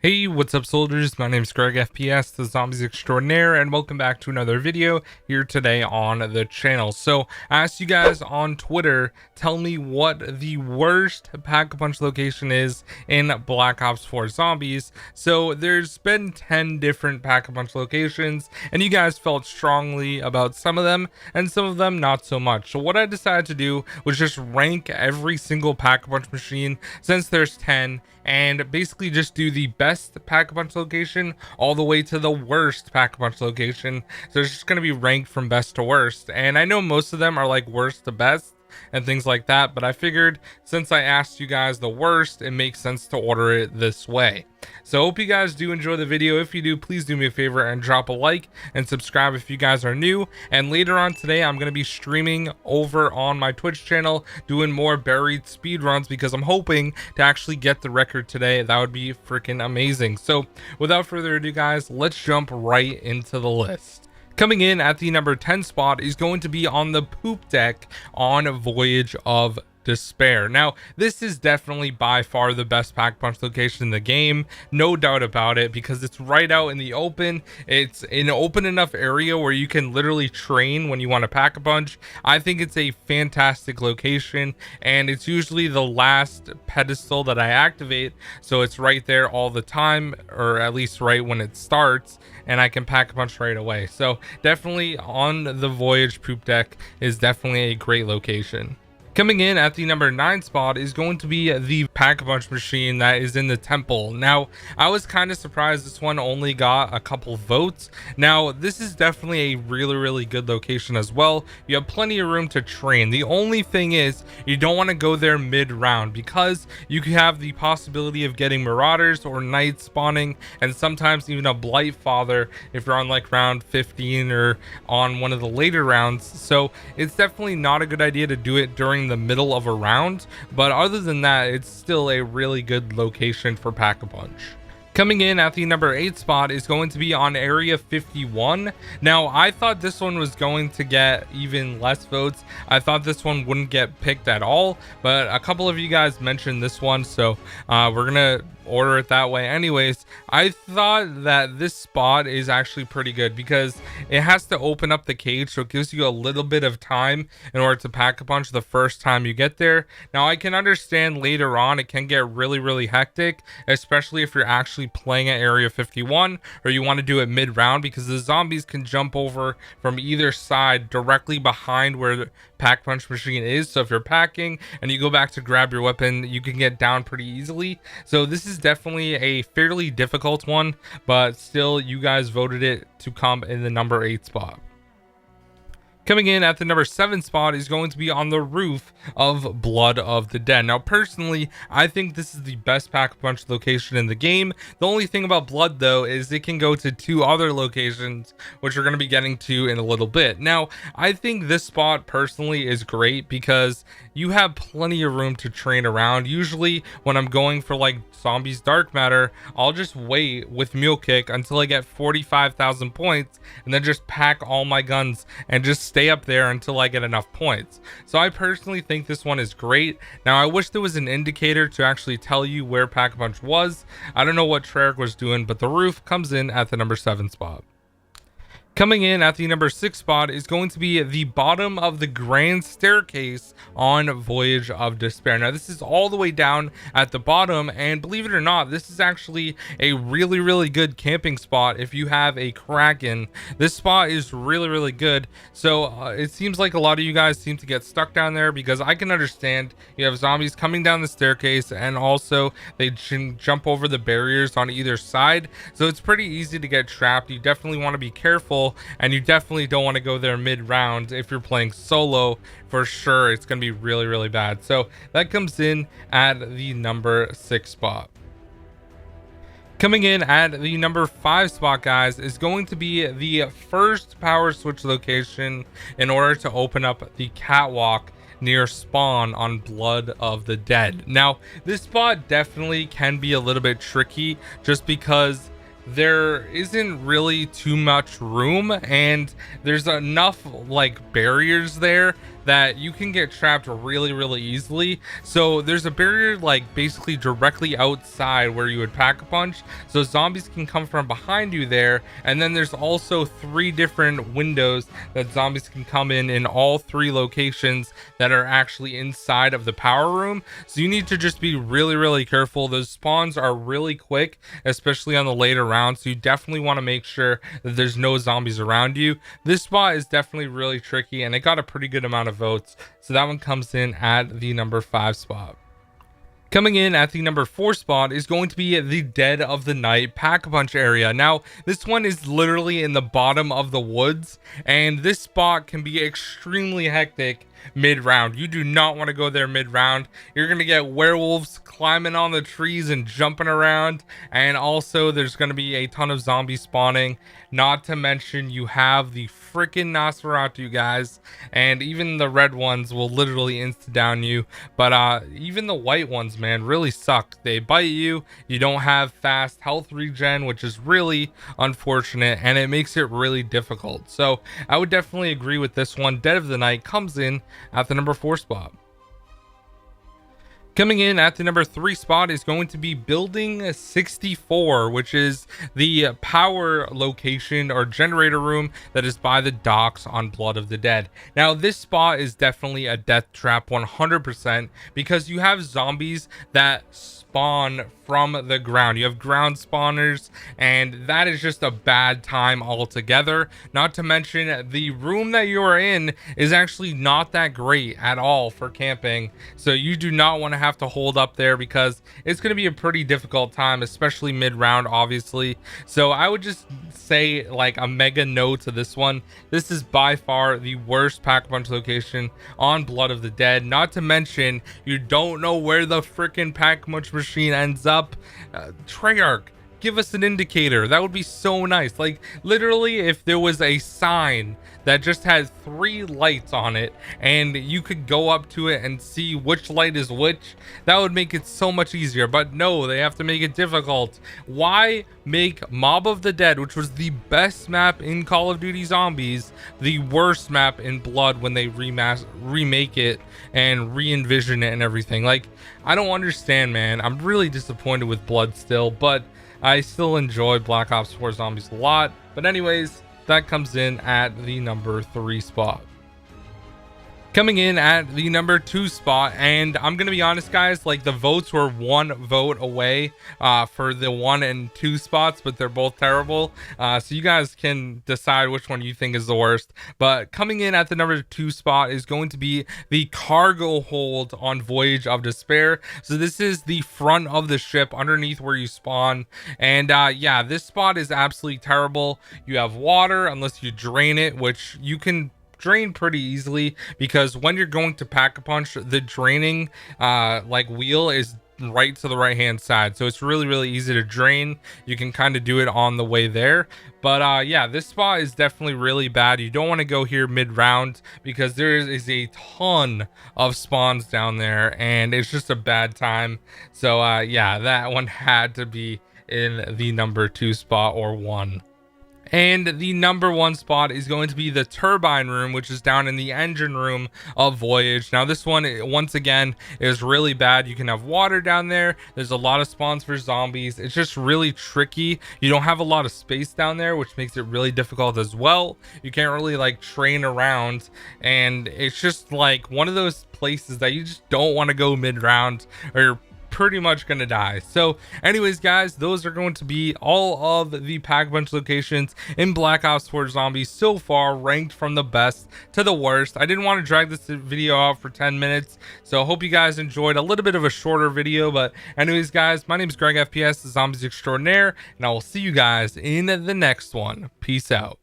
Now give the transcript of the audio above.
Hey, what's up soldiers? My name is GregFPS, the Zombies Extraordinaire, and welcome back to another video here today on the channel. So, I asked you guys on Twitter, tell me what the worst Pack-a-Punch location is in Black Ops 4 Zombies. So, there's been 10 different Pack-a-Punch locations, and you guys felt strongly about some of them, and some of them not so much. So, what I decided to do was just rank every single Pack-a-Punch machine, since there's 10, and basically just do the best Pack-a-Punch location all the way to the worst Pack-a-Punch location. So it's just going to be ranked from best to worst, and I know most of them are like worst to best and things like that, but I figured since I asked you guys the worst, it makes sense to order it this way. So hope you guys do enjoy the video. If you do, please do me a favor and drop a like and subscribe if you guys are new. And later on today, I'm going to be streaming over on my Twitch channel doing more buried speed runs because I'm hoping to actually get the record today. That would be freaking amazing. So without further ado guys, let's jump right into the list. Coming in at the number 10 spot is going to be on the poop deck on Voyage of Despair. Now, this is definitely by far the best Pack-a-Punch location in the game, no doubt about it, because it's right out in the open. It's an open enough area where you can literally train when you want to Pack-a-Punch. I think it's a fantastic location, and it's usually the last pedestal that I activate, so it's right there all the time, or at least right when it starts, and I can Pack-a-Punch right away. So definitely on the Voyage poop deck is definitely a great location. Coming in at the number 9 spot is going to be the Pack-a-Punch machine that is in the temple. Now, I was kind of surprised this one only got a couple votes. Now, this is definitely a really good location as well. You have plenty of room to train. The only thing is you don't want to go there mid-round because you could have the possibility of getting Marauders or Knights spawning, and sometimes even a Blight Father if you're on like round 15 or on one of the later rounds. So it's definitely not a good idea to do it during the middle of a round, but other than that, it's still a really good location for Pack-a-Punch. Coming in at the number 8 spot is going to be on Area 51. Now, I thought this one was going to get even less votes. I thought this one wouldn't get picked at all, but a couple of you guys mentioned this one, so we're gonna order it that way anyways. I thought that this spot is actually pretty good because it has to open up the cage, so it gives you a little bit of time in order to Pack-a-Punch the first time you get there. Now, I can understand later on it can get really hectic, especially if you're actually playing at Area 51 or you want to do it mid-round, because the zombies can jump over from either side directly behind where the Pack-a-Punch machine is. So if you're packing and you go back to grab your weapon, you can get down pretty easily. So this is definitely a fairly difficult one, but still you guys voted it to come in the number 8 spot. Coming in at the number 7 spot is going to be on the roof of Blood of the Dead. Now, personally, I think this is the best Pack-a-Punch location in the game. The only thing about Blood, though, is it can go to 2 other locations, which we're going to be getting to in a little bit. Now, I think this spot, personally, is great because you have plenty of room to train around. Usually, when I'm going for, like, Zombies Dark Matter, I'll just wait with Mule Kick until I get 45,000 points, and then just pack all my guns and just stay up there until I get enough points. So I personally think this one is great. Now, I wish there was an indicator to actually tell you where Pack-a-Punch was. I don't know what Treyarch was doing, but the roof comes in at the number 7 spot. Coming in at the number 6 spot is going to be the bottom of the grand staircase on Voyage of Despair. Now, this is all the way down at the bottom, and believe it or not, this is actually a really good camping spot if you have a Kraken. This spot is really good. So it seems like a lot of you guys seem to get stuck down there, because I can understand you have zombies coming down the staircase, and also they can jump over the barriers on either side. So it's pretty easy to get trapped. You definitely want to be careful, and you definitely don't want to go there mid-round. If you're playing solo, for sure it's going to be really bad. So that comes in at the number 6 spot. Coming in at the number 5 spot, guys, is going to be the first power switch location in order to open up the catwalk near spawn on Blood of the Dead. Now, this spot definitely can be a little bit tricky just because there isn't really too much room, and there's enough like barriers there that you can get trapped really easily. So there's a barrier like basically directly outside where you would pack a punch, so zombies can come from behind you there. And then there's also 3 different windows that zombies can come in all 3 locations that are actually inside of the power room. So you need to just be really careful. Those spawns are really quick, especially on the later rounds, so you definitely want to make sure that there's no zombies around you. This spot is definitely really tricky, and it got a pretty good amount of votes, so that one comes in at the number 5 spot. Coming in at the number 4 spot is going to be the Dead of the Night Pack-a-Punch area. Now, this one is literally in the bottom of the woods, and this spot can be extremely hectic mid-round. You do not want to go there mid-round. You're going to get werewolves climbing on the trees and jumping around, and also there's going to be a ton of zombies spawning. Not to mention you have the freaking Nosferatu guys, and even the red ones will literally insta-down you. But even the white ones, man, really suck. They bite you. You don't have fast health regen, which is really unfortunate, and it makes it really difficult. So I would definitely agree with this one. Dead of the Night comes in at the number 4 spot. Coming in at the number 3 spot is going to be Building 64, which is the power location or generator room that is by the docks on Blood of the Dead. Now, this spot is definitely a death trap 100%, because you have zombies that spawn from the ground. You have ground spawners, and that is just a bad time altogether. Not to mention the room that you are in is actually not that great at all for camping, so you do not want to have to hold up there, because it's going to be a pretty difficult time, especially mid-round, obviously. So I would just say like a mega no to this one. This is by far the worst Pack-a-Punch location on Blood of the Dead. Not to mention you don't know where the freaking Pack-a-Punch machine ends up. Treyarch, give us an indicator. That would be so nice. Like, literally, if there was a sign that just had 3 lights on it and you could go up to it and see which light is which, that would make it so much easier. But no, they have to make it difficult. Why make Mob of the Dead, which was the best map in Call of Duty Zombies, the worst map in Blood when they remake it and re-envision it and everything? Like, I don't understand, man. I'm really disappointed with Blood still, but I still enjoy Black Ops 4 Zombies a lot. But anyways, that comes in at the number 3 spot. Coming in at the number 2 spot, and I'm gonna be honest, guys, like the votes were 1 vote away for the 1 and 2 spots, but they're both terrible. So you guys can decide which one you think is the worst. But coming in at the number 2 spot is going to be the cargo hold on Voyage of Despair. So this is the front of the ship underneath where you spawn, and yeah, this spot is absolutely terrible. You have water unless you drain it, which you can drain pretty easily, because when you're going to Pack-a-Punch, the draining like wheel is right to the right hand side, so it's really easy to drain. You can kind of do it on the way there. But yeah, this spot is definitely really bad. You don't want to go here mid-round, because there is a ton of spawns down there and it's just a bad time. So yeah, that one had to be in the number 2 spot, or 1. And the number 1 spot is going to be the Turbine Room, which is down in the engine room of Voyage. Now this one, once again, is really bad. You can have water down there. There's a lot of spawns for zombies. It's just really tricky. You don't have a lot of space down there, which makes it really difficult as well. You can't really like train around, and it's just like one of those places that you just don't want to go mid-round, or you're pretty much gonna die. So anyways, guys, those are going to be all of the Pack-a-Punch locations in Black Ops 4 Zombies so far, ranked from the best to the worst. I didn't want to drag this video out for 10 minutes, so I hope you guys enjoyed a little bit of a shorter video. But anyways, guys, my name is GregFPS, the Zombies Extraordinaire, and I will see you guys in the next one. Peace out.